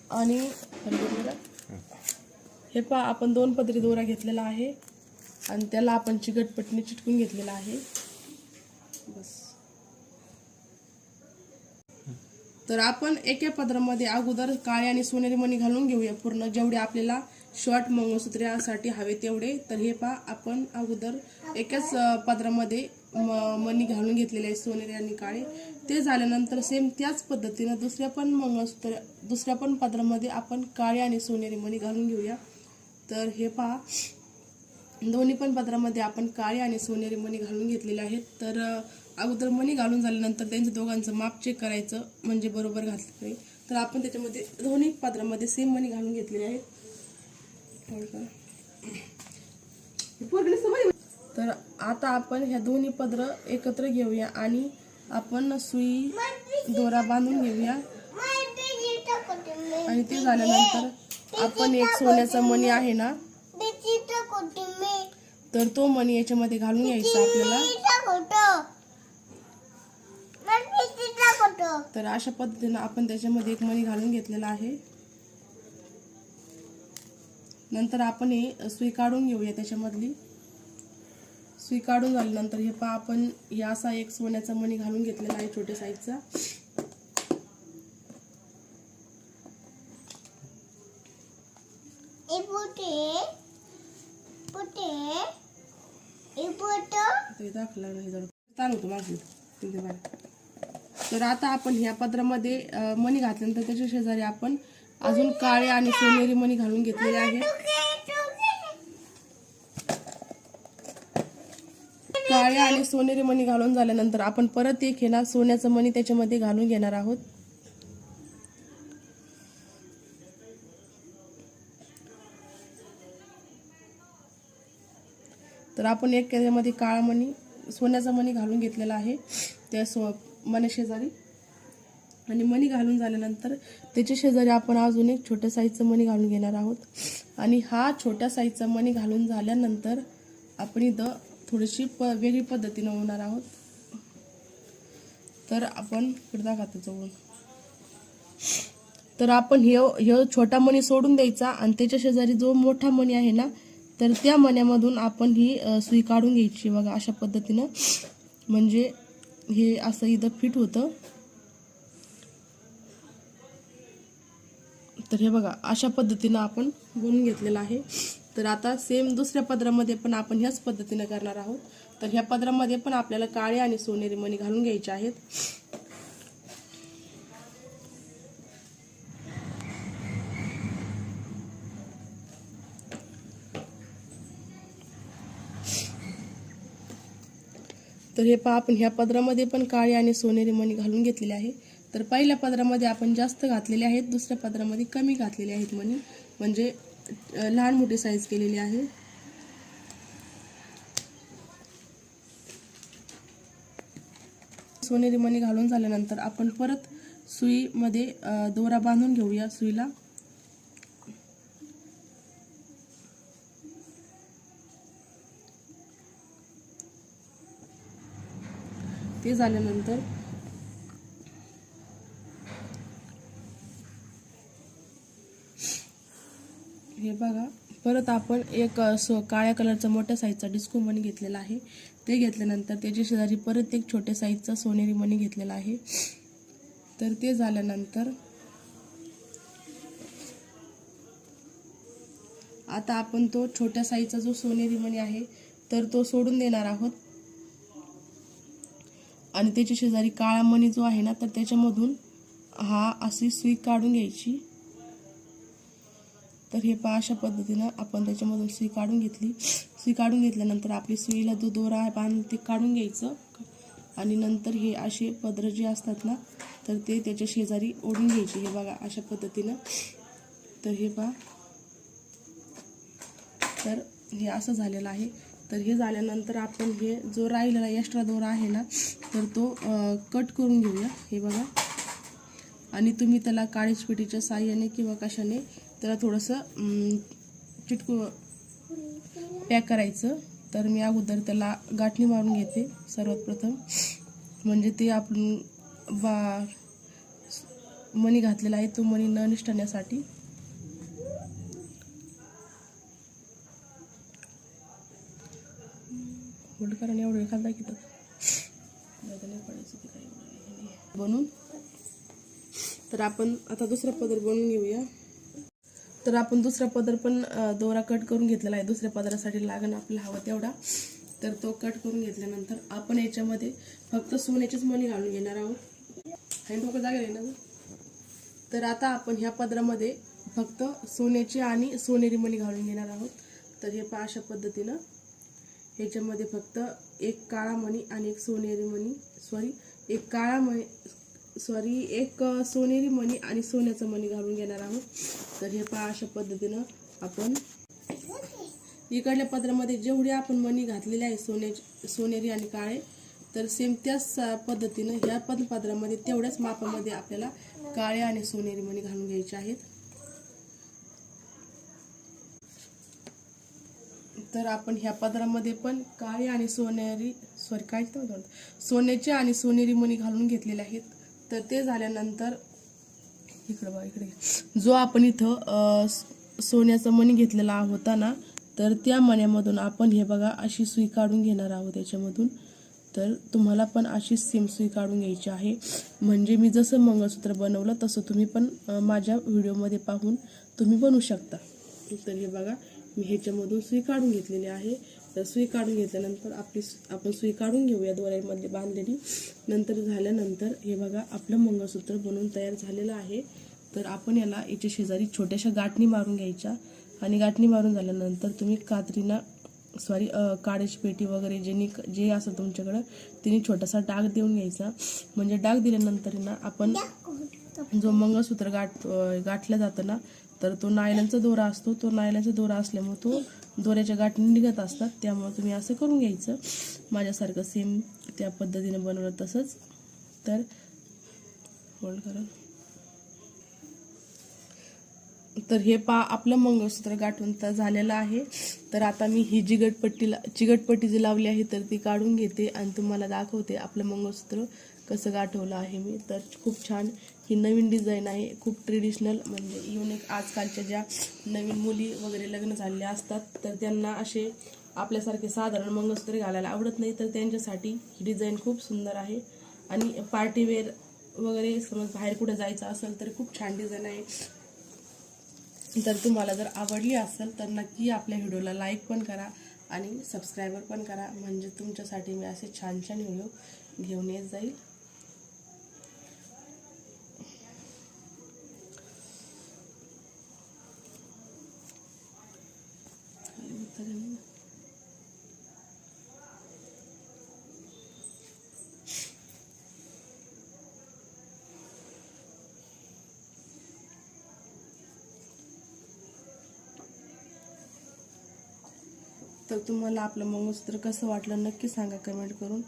आणि हे पहा आपण 2 पदरी दोरा घेतलेला आहे आणि त्याला आपण चिकटपट्टीने चिटकून घेतलेला आहे बस। तर आपण एका पदरामध्ये अगोदर काळे आणि सोनेरी मणी घालून घेऊया पूर्ण जेवढे आपल्याला शॉर्ट मंगळसूत्रासाठी हवे तेवढे। तर हे पहा आपण अगोदर एकाच पदरामध्ये मणी घालून घेतलेले आहे सोनेरी आणि काळे। ते झाल्यानंतर सेम त्याच पद्धतीने दुसऱ्या पण पदरामध्ये आपण काळे आणि सोनेरी मणी घालून घेऊया। तर हे पहा दोन्ही पण पदरामध्ये आपण काळे आणि सोनेरी मणी घालून घेतलेले आहेत। तर अगोदर मणी घालून झाल्यानंतर त्यांच्या दोघांचं माप चेक करायचं म्हणजे बरोबर घातलं नाही। तर आपण त्याच्यामध्ये दोन्ही पदरामध्ये सेम मणी घालून घेतलेले आहेत। तर आता आपण ह्या दोन्ही पदर एकत्र घेऊया आणि आपण सुई दोरा बांधून घेऊया आणि ते झाल्यानंतर आपण एक सोन्याचा मणी आहे ना तर तो मणी याच्यामध्ये घालून घ्यायचा आपल्याला। तर अशा पद्धतीने आपण त्याच्यामध्ये एक मणी घालून घेतलेला आहे। नंतर आपण हे सुई काढून घेऊया त्याच्यामधली। सुई काढून झाल्यानंतर हे पहा आपण हे असा एक सोन्याचा मणी घालून घेतलेला आहे छोट्या साईजचा। तर आता आपण ह्या पदरामध्ये मणी घातल्यानंतर त्याच्या शेजारी आपण अजून काळे आणि सोनेरी मणी घालून घेतलेले आहेत। काळे आणि सोनेरी मणी घालून झाल्यानंतर आपण परत एक हे ना सोन्याचं मणी त्याच्यामध्ये घालून घेणार आहोत। तर आपण एक त्याच्यामध्ये काळा मणी सोन्याचा मणी घालून घेतलेला आहे त्या मणी शेजारी आणि मणी घालून झाल्यानंतर त्याच्या शेजारी आपण अजून एक छोट्या साईजचं मणी घालून घेणार आहोत। आणि हा छोट्या साईजचा मणी घालून झाल्यानंतर आपण इथं थोडीशी वेगळी पद्धतीने होणार आहोत। तर आपण तर आपण हे छोटा मणी सोडून द्यायचा आणि त्याच्या शेजारी जो मोठा मणी आहे ना तर त्या मण्यामधून आपण ही सुई काढून घ्यायची बघा अशा पद्धतीने म्हणजे हे असं इथं फिट होतं। तर हे बघा अशा पद्धतीने आपण गुंतून घेतलेला आहे। तर आता सेम दुसऱ्या पदरामध्ये पण आपण ह्याच पद्धतीने करणार आहोत। तर ह्या पदरामध्ये पण आपल्याला काळे आणि सोनेरी मणी घालून घ्यायचे आहेत। तर हे पहा आपण ह्या पदरामध्ये पण काळे आणि सोनेरी मणी घालून घेतलेले आहे। तर पहिल्या पदरामध्ये आपण जास्त घातलेले आहेत, दुसऱ्या पदरामध्ये कमी घातलेले आहेत मणी म्हणजे लहान मोठी साईज केलेली आहे। सोनेरी मणी घालून झाल्यानंतर आपण परत सुईमध्ये दोरा बांधून घेऊया सुईला। ते झाल्यानंतर हे बघा परत आपण एक काळ्या कलरचा मोठ्या साईजचा डिस्को मणी घेतलेला आहे। ते घेतल्यानंतर त्याच्या शेजारी परत एक छोट्या साईजचा सोनेरी मणी घेतलेला आहे। तर ते झाल्यानंतर आता आपण तो छोट्या साईजचा जो सोनेरी मणी आहे तर तो सोडून देणार आहोत आणि त्याच्या शेजारी काळा मणी जो आहे ना तर त्याच्यामधून हा अशी सुई काढून घ्यायची। तर हे पहा अशा पद्धतीने आपण त्याच्यामधून सुई काढून घेतली। सुई काढून घेतल्यानंतर आपली सुईला जो दोरा आहे बांधून ते काढून घ्यायचं आणि नंतर हे असे पदर जे असतात ना तर ते त्याच्या शेजारी ओढून घ्यायचे। हे बघा अशा पद्धतीने। तर हे पहा तर हे असं झालेलं आहे। तर हे झाल्यानंतर आपण हे जो राहिलेला एक्स्ट्रा दोरा आहे ना तर तो कट करून घेऊया। हे बघा आणि तुम्ही त्याला काळीच पिठीच्या साहाय्याने किंवा कशाने त्याला थोडंसं चिटकू पॅक करायचं। तर मी अगोदर त्याला गाठणी मारून घेते सर्वात प्रथम म्हणजे ते आपण मणी घातलेला आहे तो मणी न निसटण्यासाठी. होल्ड करा आणि एवढं एखादा की बनवून. तर आपण आता दुसरा पदर बनवून घेऊया. तर आपण दुसरा पदर पण दोरा कट करून घेतलेला आहे. दुसऱ्या पदरासाठी लागण आपल्याला हवा तेवढा. तर तो कट करून घेतल्यानंतर आपण याच्यामध्ये फक्त सोन्याचीच मणी घालून घेणार आहोत. हँड डोकं जागे आहे ना. तर आता आपण ह्या पदरामध्ये फक्त सोन्याची आणि सोनेरी मणी घालून घेणार आहोत. तर हे पहा अशा पद्धतीनं ह्याच्यामध्ये फक्त एक काळा मणी आणि एक सोनेरी मणी एक सोनेरी मणी आणि सोन्याचा मणी घालून घेणार आहोत. तर हे पहा अशा पद्धतीनं आपण इकडल्या पदरामध्ये जेवढे आपण मणी घातलेले आहे सोनेरी आणि काळे, तर सेम त्याच पद्धतीनं ह्या पदरामध्ये तेवढ्याच मापामध्ये आपल्याला काळे आणि सोनेरी मणी घालून घ्यायचे आहेत. तर आपण ह्या पदरामध्ये पण काळे आणि सोन्याचे आणि सोनेरी मणी घालून घेतलेले आहेत. तर ते झाल्यानंतर इकडे जो आपण इथं सोन्याचा मणी घेतलेला होता ना, तर त्या मण्यामधून आपण हे बघा अशी सुई काढून घेणार आहोत याच्यामधून. तर तुम्हाला पण अशी सेम सुई काढून घ्यायची आहे. म्हणजे मी जसं मंगळसूत्र बनवलं तसं तुम्ही पण माझ्या व्हिडिओमध्ये पाहून तुम्ही बनवू शकता. तर हे बघा मी ह्याच्यामधून सुई काढून घेतलेली आहे. तर सुई काढून घेतल्यानंतर आपण सुई काढून घेऊया दोऱ्यामध्ये बांधलेली. नंतर झाल्यानंतर हे बघा आपलं मंगळसूत्र बनवून तयार झालेलं आहे. तर आपण याच्या शेजारी छोट्याशा गाठणी मारून घ्यायच्या आणि गाठणी मारून झाल्यानंतर तुम्ही काड्याची पेटी वगैरे जे असेल तुमच्याकडं तिने छोटासा डाग देऊन घ्यायचा. म्हणजे डाग दिल्यानंतर ना आपण जो मंगळसूत्र गाठलं जातं ना, तर तो नायलॉनचा दोरा असतो. तो नायलॉनचा दोरा असल्यामुळे तो दोऱ्याच्या गाठी निघत असतात. त्यामुळे तुम्ही असं करून घ्यायचं माझ्यासारखं सेम त्या पद्धतीने बनवलं तसंच. तर होल्ड करा. तर हे आपलं मंगळसूत्र गाठून तर झालेलं आहे. तर आता मी ही चिगटपट्टी जी लावली आहे तर ती काढून घेते आणि तुम्हाला दाखवते आपलं मंगळसूत्र कसं गाठवलं आहे मी. तर खूप छान ही नवीन डिझाईन आहे. खूप ट्रेडिशनल म्हणजे युनिक. आजकालच्या ज्या नवीन मुली वगैरे लग्न झालेल्या असतात तर त्यांना असे आपल्यासारखे साधारण मंगळसूत्र घालायला आवडत नाही. तर त्यांच्यासाठी ही डिझाईन खूप सुंदर आहे. आणि पार्टीवेअर वगैरे समज बाहेर कुठे जायचं असेल तर खूप छान डिझाईन आहे. तर तुम्हाला जर आवडली असेल तर नक्की आपल्या व्हिडिओला लाईक पण करा आणि सबस्क्राईबर पण करा. म्हणजे तुमच्यासाठी मी असे छान छान व्हिडिओ घेऊन येत जाईल. तर तुम्हाला आपलं मंगळसूत्र कसं वाटलं नक्की सांगा कमेंट करून.